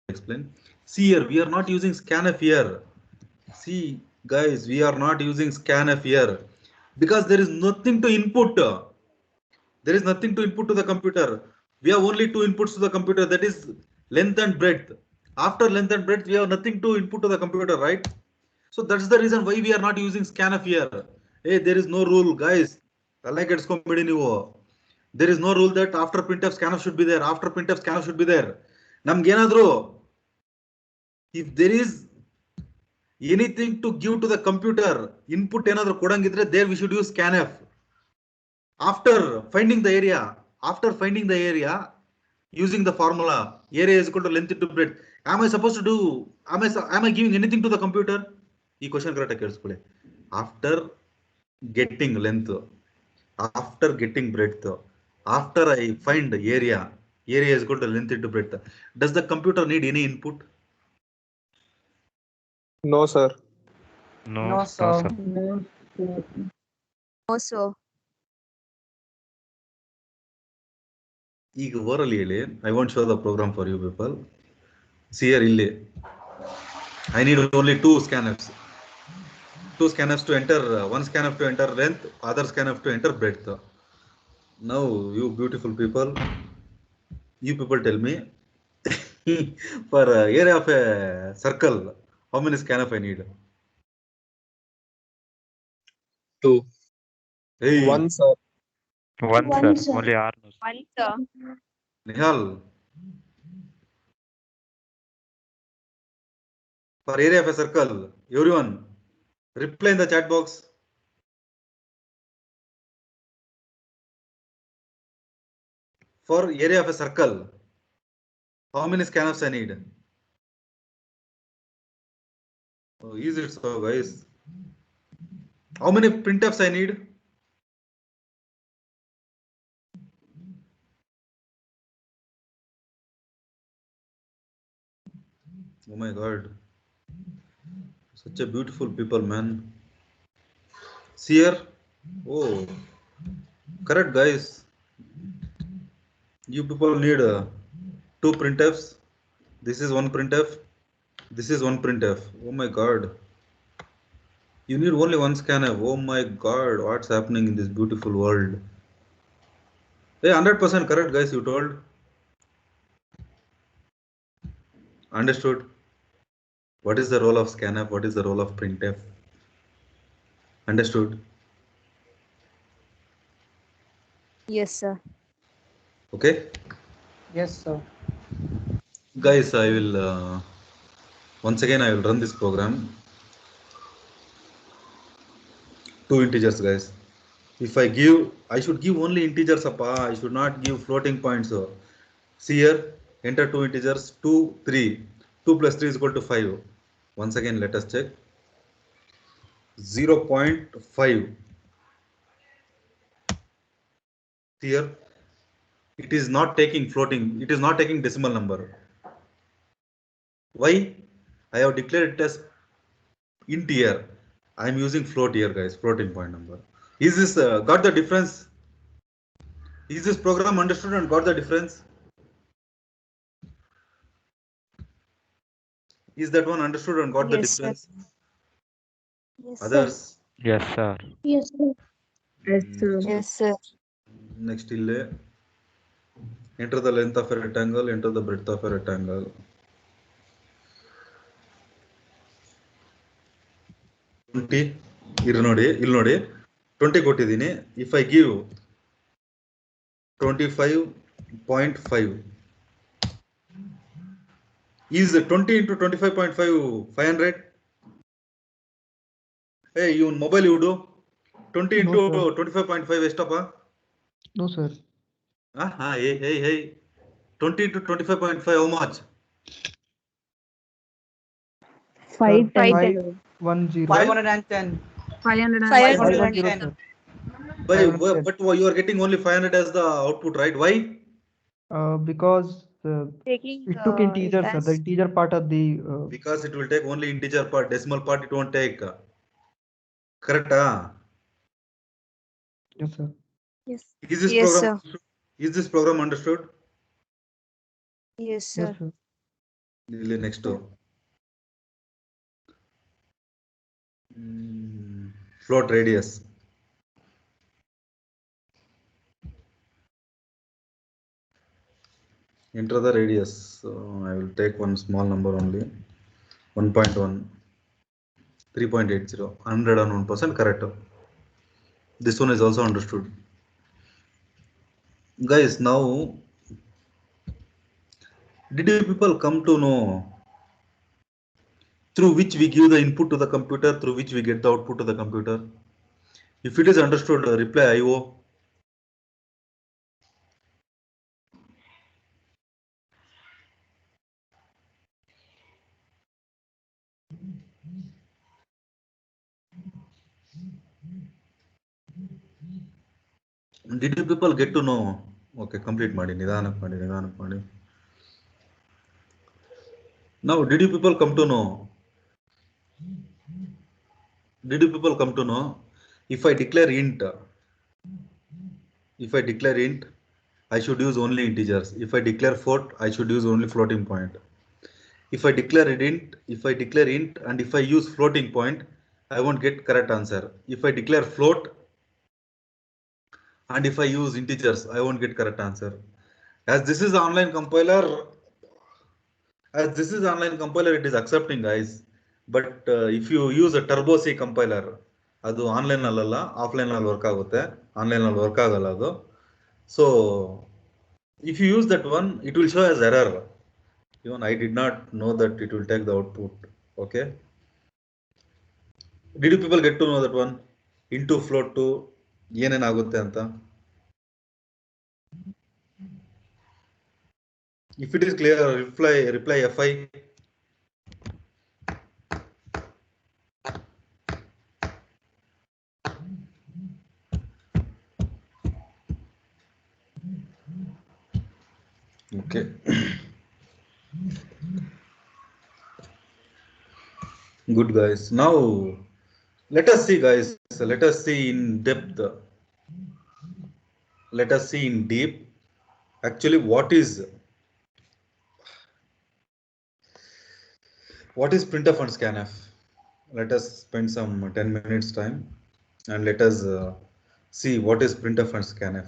explain. See here, we are not using scanf here. See, guys, we are not using scanf here because there is nothing to input. There is nothing to input to the computer. We have only two inputs to the computer, that is length and breadth. After length and breadth, we have nothing to input to the computer, right? So that's the reason why we are not using scanf here. Hey, there is no rule, guys. Like it's comedy new. There is no rule that after printf scanf should be there. After printf scanf should be there. Namgenadru, if there is anything to give to the computer, input ಏನಾದ್ರು ಕೊಡಂಗಿದ್ರೆ there we should use scanf. After finding the area, using the formula, area is equal to length into breadth. Am I supposed to do? Am I giving anything to the computer? This question correct. After getting length, after getting breadth, after I find area is equal to length into breadth. Does the computer need any input? No, sir. No, sir. Also, ಈಗ orally ಹೇಳಿ, I won't show the program for you people. See here, ಇಲ್ಲಿ I need only two scanfs. Two scanfs to enter, one scanf to enter length, other scanf to enter breadth. Now, you beautiful people, you people tell me, for area of a circle, how many scanf I need? Two. Hey, One, sir. One, One, sir. sir. Only R. one, sir. Nihal, for area of a circle, everyone, reply in the chat box. For area of a circle, how many scanfs I need? Oh, is it so, guys? How many printfs I need? Oh my God. Such a beautiful people, man. See here. Oh, correct, guys. You people need two printfs. This is one printf. This is one printf. Oh my God. You need only one scanf. Oh my God. What's happening in this beautiful world? Hey, 100% correct, guys. You told. Understood. What is the role of scanf? What is the role of printf? Understood. Yes, sir. Okay. Yes, sir. Guys, I will once again I will run this program. Two integers, guys. If I give, I should give only integers. I should not give floating points. See here, enter two integers, 2, 3. 2 plus 3 is equal to 5. Once again, let us check. 0.5. Here, it is not taking floating. It is not taking decimal number. Why? I have declared it as int here. I am using float here, guys. Floating point number. Is this got the difference? Is this program understood and got the difference? Is that one understood and got the Yes, sir. difference? Yes, Others? Yes, sir. Yes, sir. Yes, sir. Yes, sir. Next, enter the length of a rectangle, enter the breadth of a rectangle. 20, ಇಲ್ಲಿ ನೋಡಿ 20 ಕೊಟ್ಟಿದ್ದೀನಿ. If I give 25.5, is 20 into 25.5 500? Hey, you mobile you do 20 into 25.5 ಎಷ್ಟಪ್ಪ? No, sir. Hey. 20 into 25.5 how much? 510. 510. 510. But you are getting only 500 as the output, right? Why? Because Taking it took integers, sir. The integer part of the. Because it will take only integer part, decimal part it won't take. Correct? Yes, sir. Yes. Is this Yes, program? sir. Is this program understood? Yes, sir. Yes, sir. ಇಲ್ಲಿ next float radius. Enter the radius. So I will take one small number only. 1.1, 3.80, 101% correct. This one is also understood. Guys, now did you people come to know through which we give the input to the computer, through which we get the output to the computer? If it is understood, reply IO. Did you people get to know? Okay, complete ಮಾಡಿ ನಿಧಾನಕ್ಕೆ ಮಾಡಿ. Now, did you people come to know? Did you people come to know? If I declare int, I should use only integers. If I declare float, I should use only floating point. If I declare int, and if I use floating point, I won't get correct answer. If I declare float, and if I use integers, I won't get correct answer. As this is online compiler, it is accepting, guys. But if you use a turbo C compiler, ಅದು online ಅಲ್ಲ offline ಅಲ್ಲಿ work ಆಗುತ್ತೆ, online ಅಲ್ಲಿ work ಆಗಲ್ಲ ಅದು. So if you use that one, it will show as error. Even I did not know that it will take the output. Okay, did you people get to know that one? Into float to ಏನೇನಾಗುತ್ತೆ ಅಂತ? If it is clear, reply FI. Okay. Good, guys. Now let us see, guys. Let us see in depth. Let us see in deep. Actually, what is printf and scanf? Let us spend some 10 minutes time and let us see what is printf and scanf.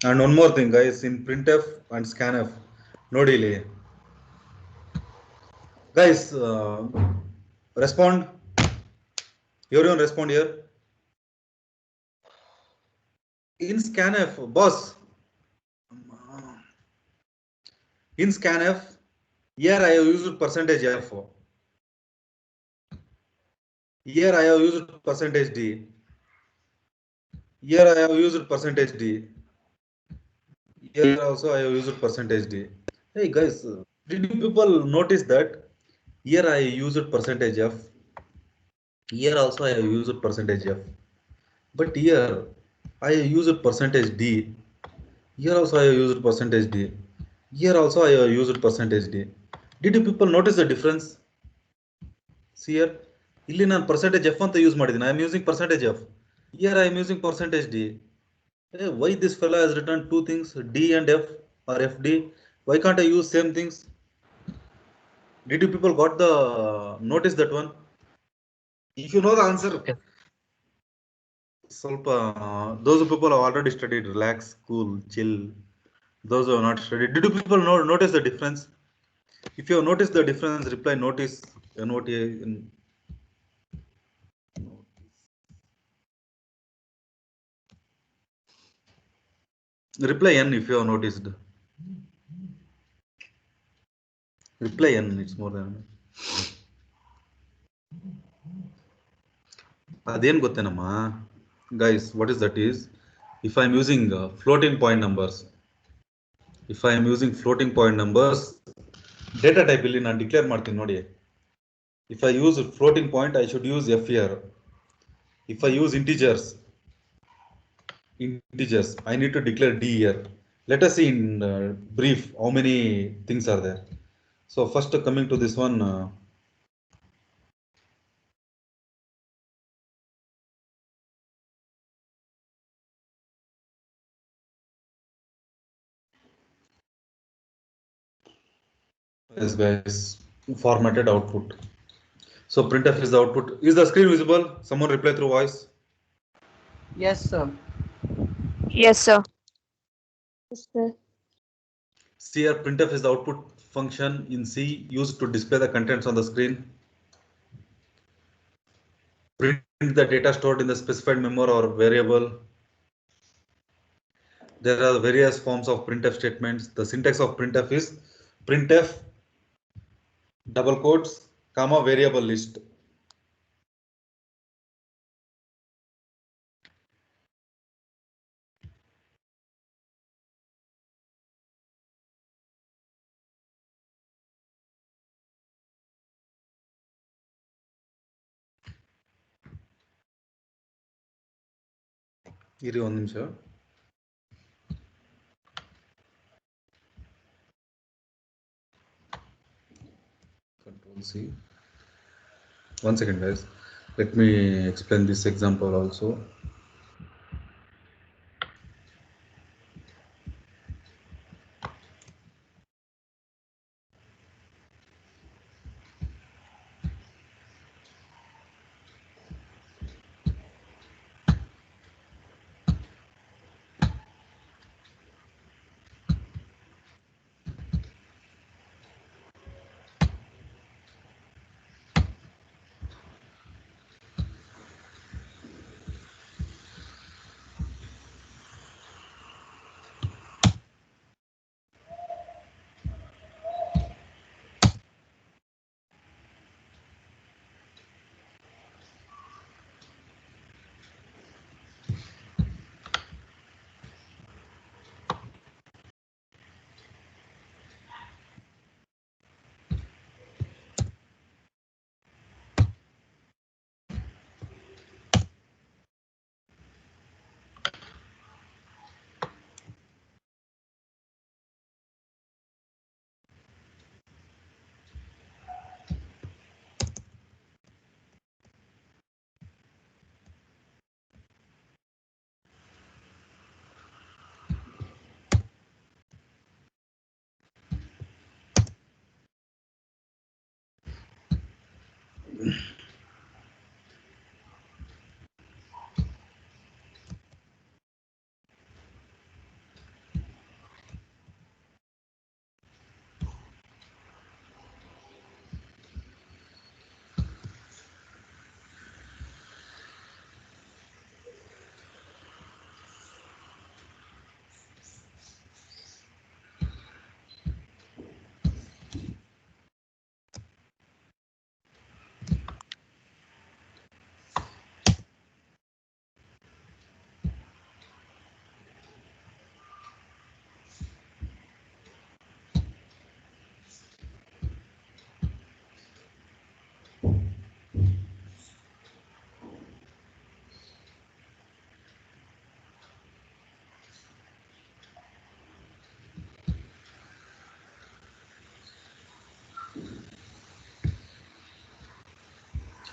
And one more thing, guys, in printf and scanf, ನೋಡಿ ಇಲ್ಲಿ. Guys, respond. Everyone respond here. In scanf, boss. In scanf, here I have used percentage F. Here I have used percentage D. Here I have used percentage D. Here also I have used percentage D. Hey guys, did you people notice that here I used percentage F? Here also I have used percentage F. But here I have used percentage D. Here also I have used percentage D. Here also I have used percentage D. Did you people notice the difference? See here, ಇಲ್ಲಿ ನಾನು percentage F ಅಂತ use ಮಾಡಿದ್ದೀನಿ. I am using percentage F. Here I am using percentage D. Hey, why this fellow has written two things, D and F or FD? Why can't I use same things? Did you people got the notice that one? If you know the answer, those people have already studied, relax, cool, chill. Those who have not studied, did you people notice the difference? If you have noticed the difference, reply notice. NOTA. Reply N if you have noticed. Reply N, it's more than. ಅದೇನು ಗೊತ್ತೇನಮ್ಮ guys, what is that is, if I am using floating point numbers, data type ಇಲ್ಲಿ ನಾನು declare ಮಾಡ್ತೀನಿ ನೋಡಿ. If I use a floating point, I should use F here. If I use integers, I need to declare D here. Let us see in brief how many things are there. So first coming to this one, yes guys, formatted output. So printf is the output. Is the screen visible? Someone reply through voice. Yes, sir. Yes, sir. Yes, sir. See here, printf is the output function in C used to display the contents on the screen. Print the data stored in the specified memory or variable. There are various forms of printf statements. The syntax of printf is printf double quotes comma variable list. ಇರಿ ಒಂದು ನಿಮಿಷ. Control C. One second, guys. Let me explain this example also.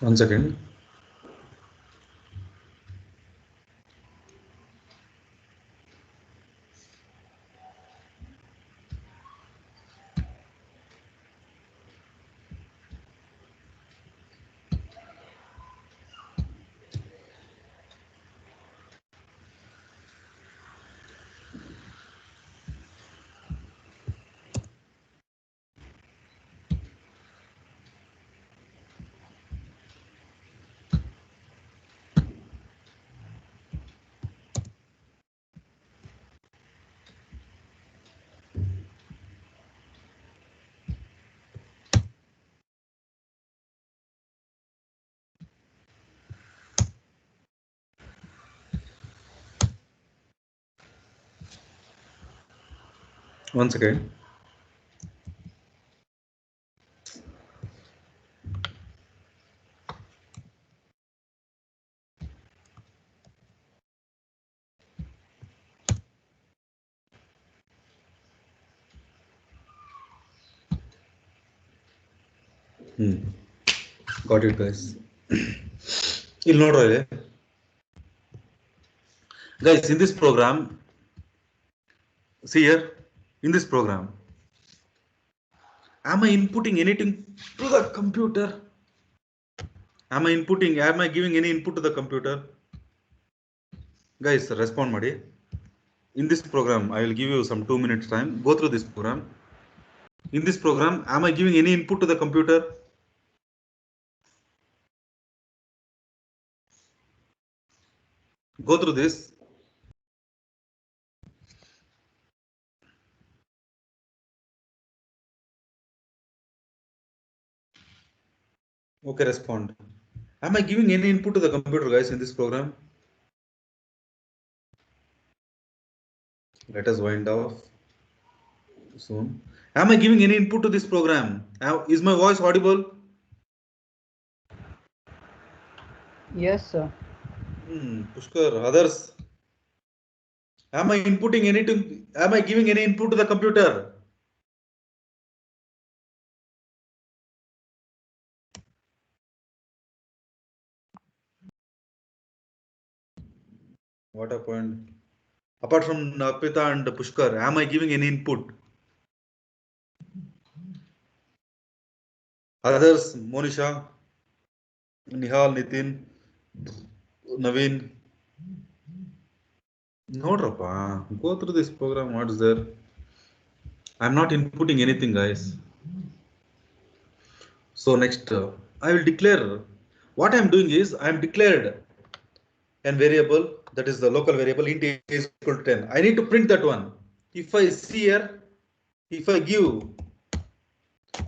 One second. Once again. Got it, guys. You'll not really. Guys, in this program, see here, in this program, am I inputting anything to the computer? Am I giving any input to the computer? Guys, respond madi. In this program, I will give you some 2 minutes time. Go through this program. In this program, am I giving any input to the computer? Go through this. Okay, respond. Am I giving any input to the computer, guys, in this program? Let us wind off soon. Am I giving any input to this program? Is my voice audible? Yes, sir. Pushkar, others. Am I inputting anything? Am I giving any input to the computer? What a point. Apart from Napita and Pushkar, am I giving any input? Others, Monisha, Nihal, Nitin, Naveen. No, Rapa. Go through this program. What's there? I'm not inputting anything, guys. So next, I will declare. What I'm doing is I'm declared a variable, that is the local variable, int a is equal to 10. I need to print that one. If I see here, if I give,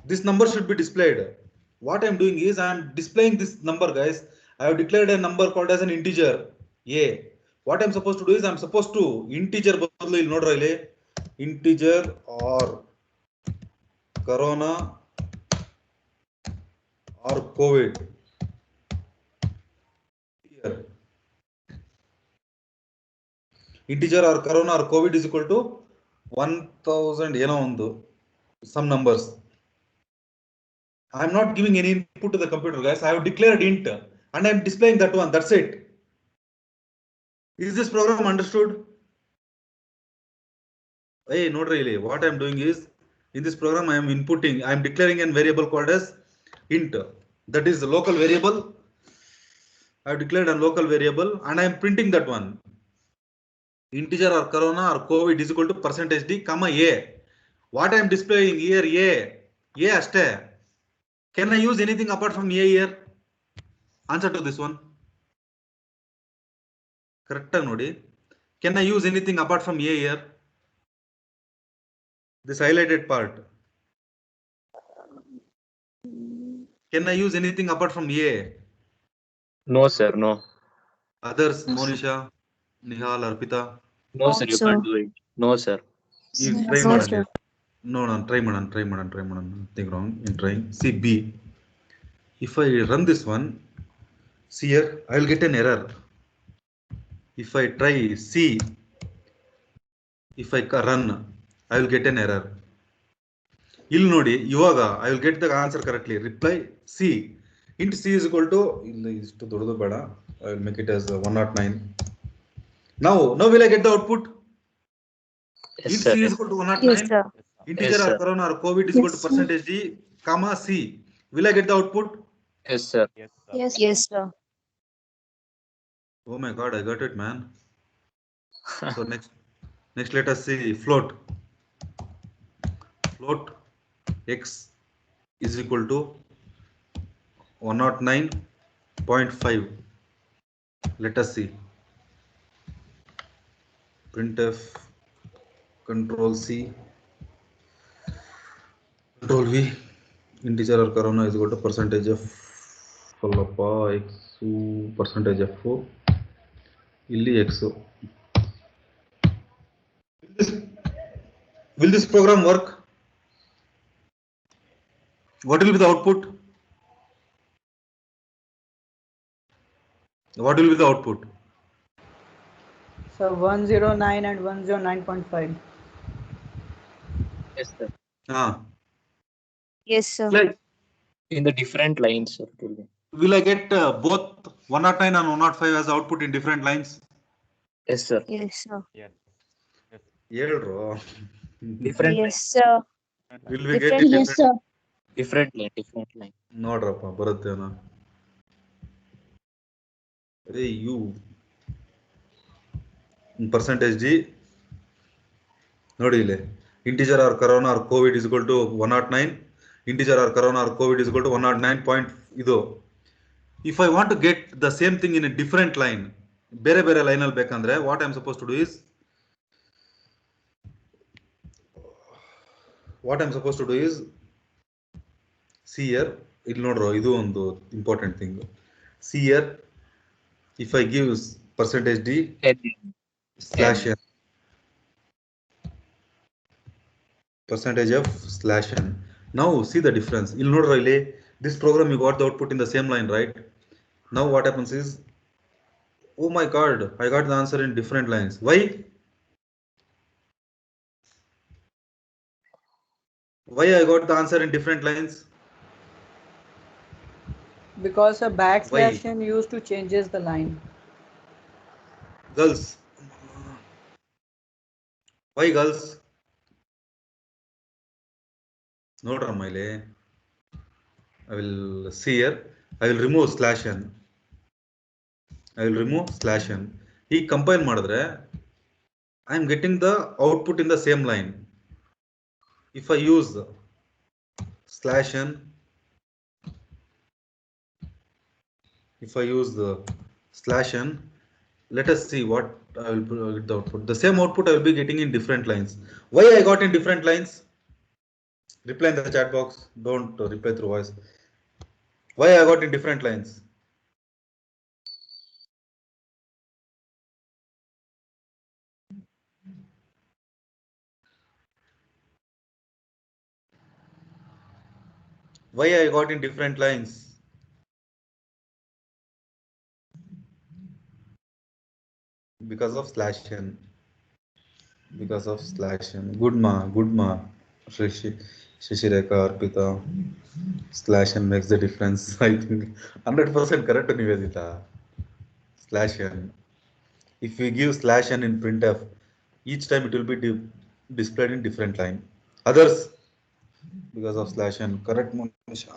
this number should be displayed. What I'm doing is I'm displaying this number, guys. I have declared a number called as an integer a. What I'm supposed to do is I'm supposed to integer badlu illi nodra integer or corona or COVID. Here. Integer or corona or COVID is equal to 1000 some numbers. I'm not giving any input to the computer, guys. I have declared int and I'm displaying that one. That's it. Is this program understood? Hey, not really. What I'm doing is in this program, I am inputting, I am declaring a variable called as int. That is the local variable. I have declared a local variable and I am printing that one. Integer or corona or COVID is equal to %d, comma a. What I am displaying here, a aste. Can I use anything apart from a here? Answer to this one. Correct nodi. Can I use anything apart from a here? This highlighted part. Can I use anything apart from a? No, sir. No. Others, Monisha, Nihal, Arpita. No, sir. You can't do it. No, sir. You No, try sir. madam. No, try madam. Nothing wrong in trying. See B. If I run this one, see here, I will get an error. If I try C, if I run, I will get an error. Illi nodi, ivaga I will get the answer correctly. Reply C. Int C is equal to, I will make it as 109. Now will I get the output? Yes, Int sir. C is equal to 109. Yes, sir. Integer Yes, or sir. corona or COVID is equal to Yes, sir. %d, comma C. Will I get the output? Yes, sir. Yes, sir. Oh my God, I got it, man. So next let us see float. Float x is equal to 109.5. Let us see. Printf, Control C, Control V. Integer or corona is equal to percentage of x percentage of illi x. Will this program work? What will be the output? What will be the output? So 109 and 109.5. Yes, sir. Ah. Yes, sir. Like In the different lines, sir. It will be. Will I get both 109 and 105 as output in different lines? Yes, sir. Yes, sir. Yes. Yes. ಹೇಳ್ರು. Different Yes, sir. Will we get Different. it Yes, sir. different line, different line. ನೋಡ್ರಪ್ಪ ಬರುತ್ತೇನೋ. Hey, you. Percentage D. ನೋಡಿ ಇಲ್ಲಿ. Integer or corona or COVID is equal to 109. Integer or corona or COVID is equal to 109 point ಇದು. If I want to get the same thing in a different line, ಬೇರೆ ಬೇರೆ line ಅಲ್ಲಿ ಬೇಕಂದ್ರೆ what I'm supposed to do is see here, ಇಲ್ಲಿ ನೋಡ್ರೋ ಇದು ಒಂದು important thing. See here, if I give percentage D slash n, percentage f slash n. Now see the difference. ಇಲ್ಲಿ ನೋಡ್ರೋ ಇಲ್ಲಿ this program you got the output in the same line, right? Now what happens is, oh my god, I got the answer in different lines. Why? Why I got the answer in different lines? Because a backslash n used to changes the line. Girls. Why girls? ನೋಡ್ರ ಮೇಲೆ I will see here. I will remove slash n. ಈಗ compile ಮಾಡಿದ್ರೆ I am getting the output in the same line. If I use slash n, let us see what I will get the output. The same output I will be getting in different lines. Why I got in different lines? Reply in the chat box. Don't reply through voice. Why I got in different lines? Why I got in different lines? Because of slash n. Good ma. Shishireka, Arpita. Slash n makes the difference. I think 100% correct, Nivedita. Slash n. If we give slash n in printf, each time it will be displayed in different line. Others, because of slash n. Correct, Monisha.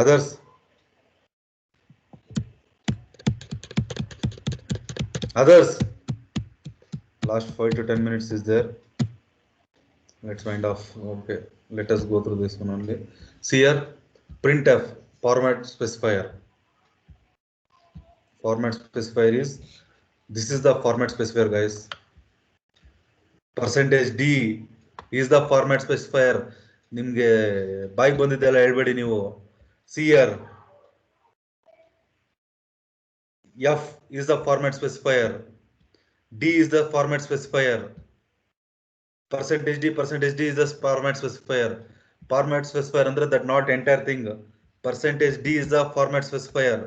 Others. Last 5 to 10 minutes is there. Let's wind off. Okay, let us go through this one only. See here, printf format specifier. Format specifier is, this is the format specifier, guys. Percentage D is the format specifier. ನಿಮ್ಗೆ ಬಾಯಿಗೆ ಬಂದಿದ್ದೆಲ್ಲ ಹೇಳ್ಬೇಡಿ ನೀವು. See here, F is the format specifier. D is the format specifier. Percentage D is the format specifier. Format specifier andre that not entire thing. Percentage D is the format specifier.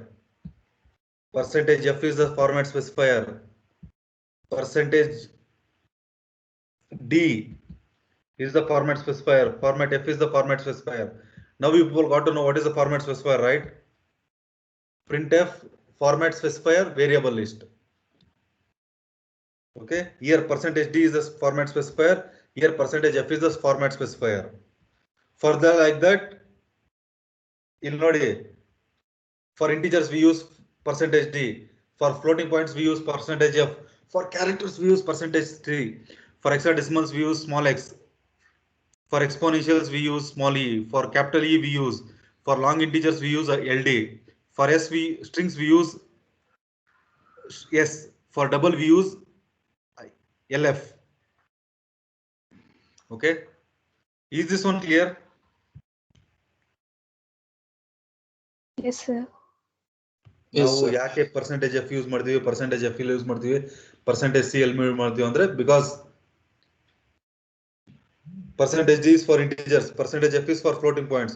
Percentage F is the format specifier. Percentage D is the format specifier. Format F is the format specifier. Now you people got to know what is the format specifier, right? Printf format specifier variable list. Okay, here percentage D is the format specifier. Here percentage F is the format specifier. Further like that, you'll notice for integers we use percentage D. For floating points we use percentage F. For characters we use percentage 3. For hexadecimals we use small x. For exponentials we use small e. For capital E we use. For long integers we use LD. For strings we use S. For double we use LF. Okay, is this one clear? Yes, sir. ನಾವು ಯಾಕೆ percentage F use ಮಾಡ್ತೀವಿ, percentage F use ಮಾಡ್ತೀವಿ, percentage C use ಮಾಡ್ತೀವಿ ಅಂದ್ರೆ because percentage D is for integers, percentage F is for floating points,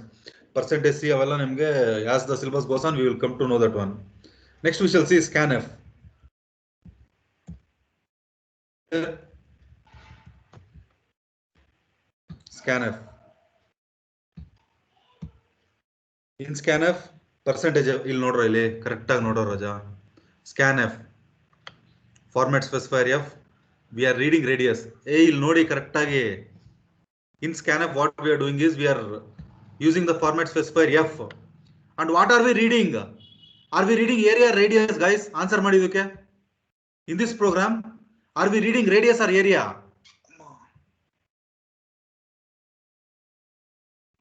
percentage C ಅವೆಲ್ಲ ನಿಮಗೆ as the syllabus goes on we will come to know that one. Next we shall see scanf. Scanf. In scanf percentage ಇಲ್ಲಿ ನೋಡ್ರೋ ಇಲ್ಲಿ correct ಆಗಿ ನೋಡೋ Raja scanf format specifier f we are reading radius ಇಲ್ಲಿ ನೋಡಿ correct ಆಗಿ in scanf what we are doing is we are using the format specifier f and what are we reading area radius guys answer ಮಾಡಿ ಇದಕ್ಕೆ in this program are we reading radius or area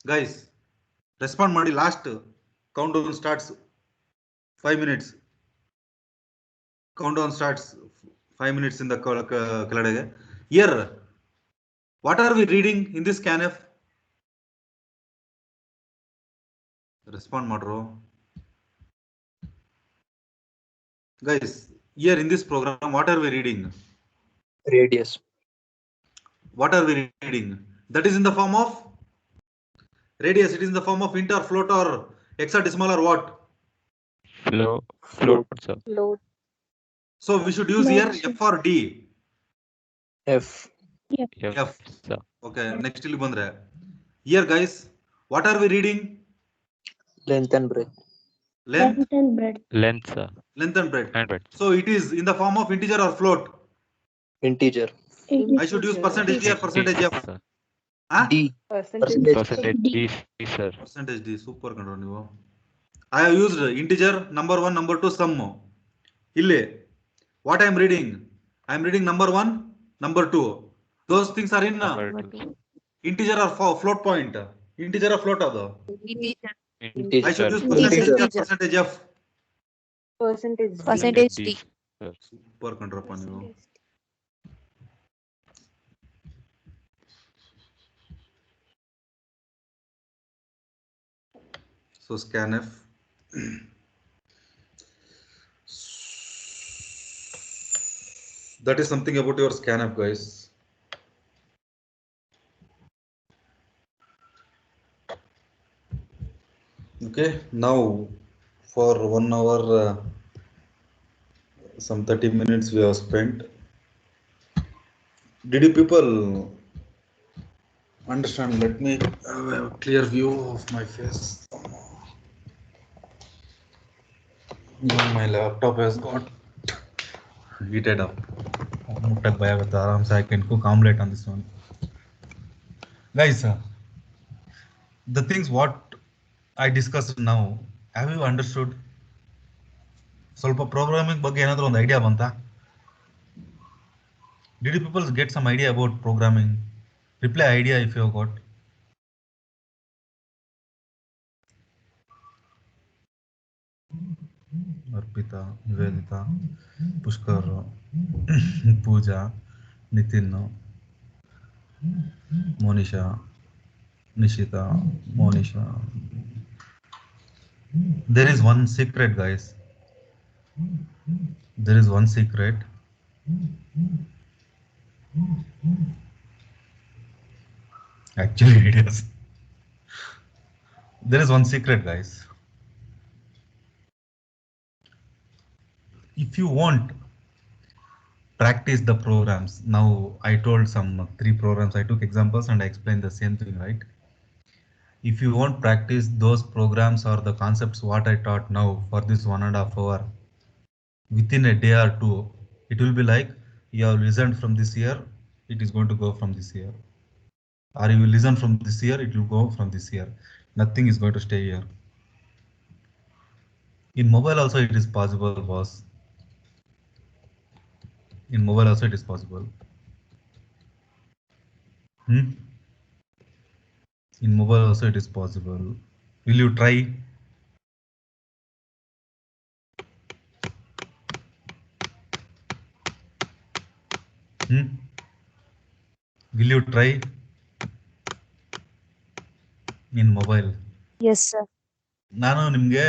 guys respond ಮಾಡಿ last countdown starts 5 minutes countdown starts 5 minutes in the ಕೆಳಗಡೆ here what are we reading in this scanf respond ಮಾಡ್ರೋ guys here in this program what are we reading Radius. what are we reading that is in the form of radius it is in the form of int or float or hexadecimal or what Float, sir. Load. so we should use here f or d F. F. Sir. okay next ಇಲ್ಲಿ ಬಂದ್ರೆ here guys what are we reading Length and breadth. length Length and breadth. Length, sir. length and breadth And breadth. so it is in the form of integer or float Integer. I should use percentage d or percentage f Sir. huh? D. Percentage. Percentage D, sir. percentage d super control ನೀವು I have used integer number 1 number 2 sum ಇಲ್ಲಿ what I am reading I am reading number 1 number 2 those things are in Number two. integer or float point integer or float ಅದು I should use Integer. percentage d or percentage f Percentage D. Sir. super control ನೀವು so scanf that is something about your scanf guys okay now for 1 hour some 30 minutes we have spent did you people understand let me have a clear view of my face even my laptop has got heated up ಮುಟ್ಟಕ್ಕೆ ಭಯ ಆಗುತ್ತೆ ಆರಾಮ್ಸೆ I can cook omelette on this one guys the things what I discussed now have you understood ಸ್ವಲ್ಪ programming ಬಗ್ಗೆ ಏನಾದರೂ ಒಂದು idea ಬಂತಾ did you people get some idea about programming reply idea if you have got Arpita Nivedita Pushkar Puja Nitin Monisha Nishita Monisha there is one secret guys there is one secret actually it is there is one secret guys if you want practice the programs now I told some 3 programs I took examples and I explained the same thing right if you want practice those programs or the concepts what I taught now for this 1.5 hour within a day or two it will be like you have listened from this year it is going to go from this year or you will listen from this year it will go from this year nothing is going to stay here in mobile also it is possible boss in mobile also it is possible in mobile also it is possible will you try will you try in mobile Yes, sir. ನಾನು ನಿಮಗೆ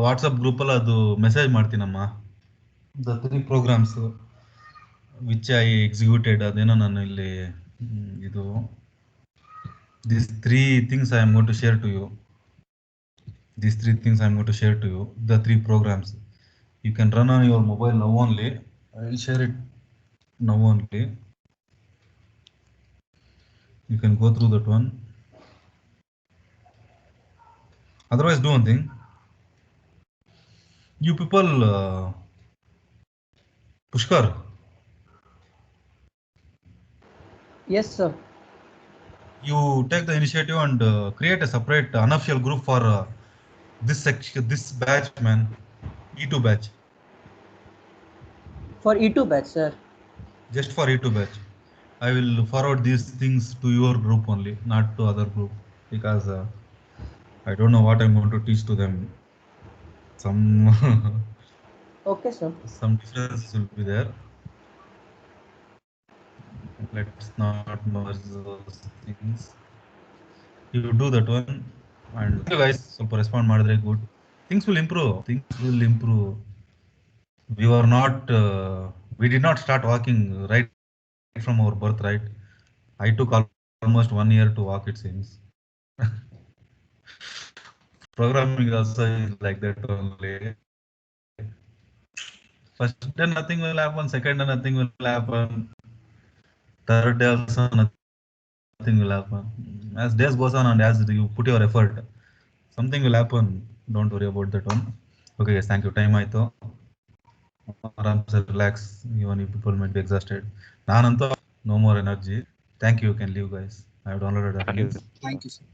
WhatsApp ಗ್ರೂಪಲ್ಲಿ ಅದು message ಮಾಡ್ತೀನಮ್ಮ the 3 programs which I executed ಅದೇನೋ ನಾನು ಇಲ್ಲಿ ಇದು these 3 things I am going to share to you these 3 things I am going to share to you the 3 programs you can run on your mobile now only I will share it now only you can go through that one Otherwise, do one thing. You people, Pushkar, Yes, sir. you take the initiative and create a separate unofficial group for this section, this batch, man. E2 batch. For E2 batch, sir. Just for E2 batch. I will forward these things to your group only, not to other group, because I don't know what I'm going to teach to them. Some Okay, sir. some differences will be there. Let's not merge those things. You do that one, and you guys ಸ್ವಲ್ಪ respond ಮಾಡಿದ್ರೆ good. Things will improve. Things will improve. We were not. We did not start walking right from our birth, right? I took almost 1 year to walk. It seems. Programming also is like that only. First day nothing will happen. Second day nothing will happen. Third day also nothing will happen. As days goes on and as you put your effort, something will happen. Don't worry about that one. Okay, guys, thank you. Time ಆಯ್ತು. ಆರಾಮ್ಸೆ relax. Even you people might be exhausted. ನಾನಂತೂ no more energy. Thank you. You can leave, guys. I have downloaded the Thank you. links. Thank you, sir.